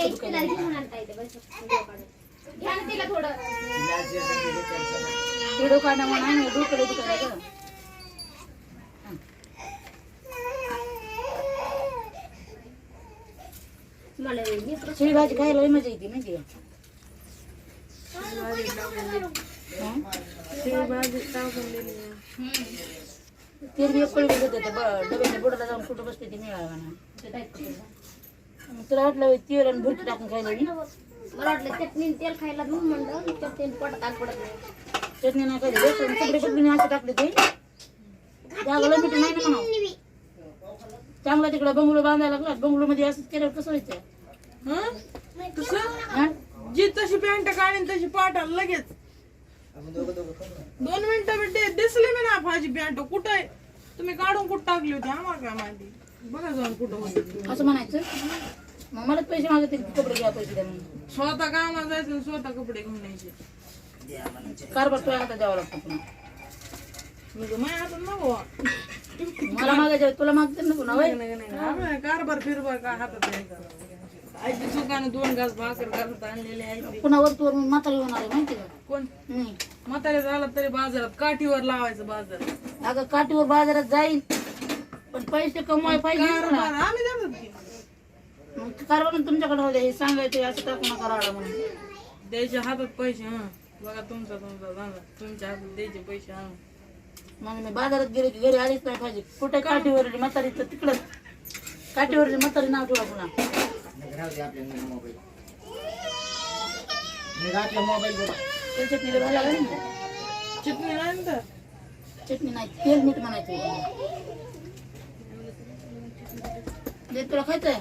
दुखायला व्हिडिओ काढा म्हणून डोकं दुखायला ग. शिळी भाजी खायला मजा येते माहिती का. तेल बी पळी देत होते डब्याच्या बुडाला जाऊन कुठं बसते ते मिळाला ना. तुला वाटलं तेल आणि भुरकी टाकून खायला मी. मला वाटलं चटणी तेल खायला म्हणून म्हणलं चटणी पडतात पडत नाही. चटणी नाही खायला कपडे कपडे असं टाकले ते जागला मीठ नाही ना म्हणा. चांगला तिकडं बंगलो बांधायला लागला. बंगलो मध्ये असंच केल्यावर कसं व्हायचं. जी तशी पॅन्ट काढीन तशी पाठाल लगेच 2 मिनिटं दिसले मी ना भाजी पॅन्ट कुठं आहे तुम्ही काढून कुठं टाकली होती आम्हाला काय माहिती. बघा जाऊन कुठं होती असं म्हणायचं. मग मलाच पैसे मागते कपडे घ्या पैसे द्या म्हणून. स्वतः कामाला जायचं आणि स्वतः कपडे घेऊन यायचे. कारभार तुला हातात द्यावा लागतो पुन्हा. माझ्या हातात नको मला मागायचं तुला मागते नको ना वय. कारभार फिरभार काय हातात नाही. आईची दुकानं 2 घास भाकर घालत आणलेले आहे. पुन्हा वरतूवर म्हातारी होणार आहे माहिती का. कोण नाही म्हातारे झाला तरी बाजारात काठीवर लावायचं बाजार. अगं काठीवर बाजारात जाईल पण पैसे कमवाय पाहिजे ना. आम्ही देतात की मग कारभार तुमच्याकडे होते हे सांगायचं असं टाकू नका राडा म्हणून. द्यायच्या हातात पैसे. बघा तुमचा धंदा तुमच्या हातात द्यायचे पैसे. मग मी बाजारात गेले की घरी आलीच नाही पाहिजे. कुठे काठीवरली म्हातारी तर तिकडं काठीवरली म्हातारी नाव ठेवा पुन्हा. चटणीला घाला लागेल ना. चटणी नाही तर चटणी नाही तेल मीठ म्हणायचं. दे तुला खायचंय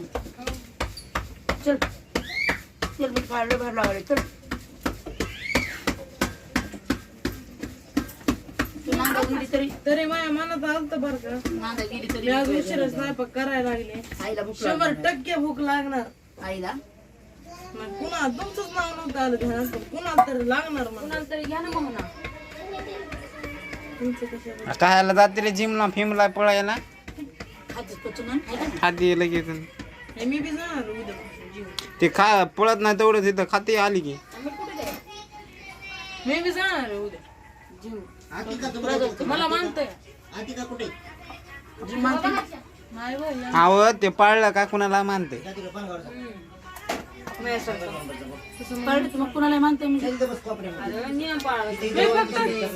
चल. तेल मीठ काढलं बाहेर लावले चल. तू नांदा गेली तरी माझ्या मनात आलत बर का. नांदा गेली तरी मी आज उशिरा स्वयंपाक करायला लागले. आईला भूक 100% भूक लागणार. आईला मग पुन्हा तुमचंच नाव नव्हतं आलं ध्यानात पण पुन्हा तरी लागणार. कुणाला तरी घ्या ना मग ना. तुमचं कशा कायला जाते रे जिमला फिमला पळायला खातीच पचन खाती लगेच. मी बी जाणार उद्या जीव. ते पळत नाही तेवढं तिथं खाती आली की मी बी जाणार उद्या जीव. मला मानतंय नाही बाई. आव ते पाळलं का कुणाला मानते. मग कुणाला मानते मी. मी फक्त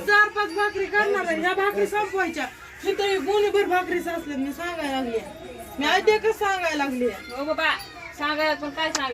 4-5 भाकरी करणार आहे. ह्या भाकरी संपवायच्या. मी तरी गुणीभर भाकरी साचल्यात मी सांगायला लागली. मी आधी कसं सांगायला लागली. हो बाबा सांगायला पण काय सांग.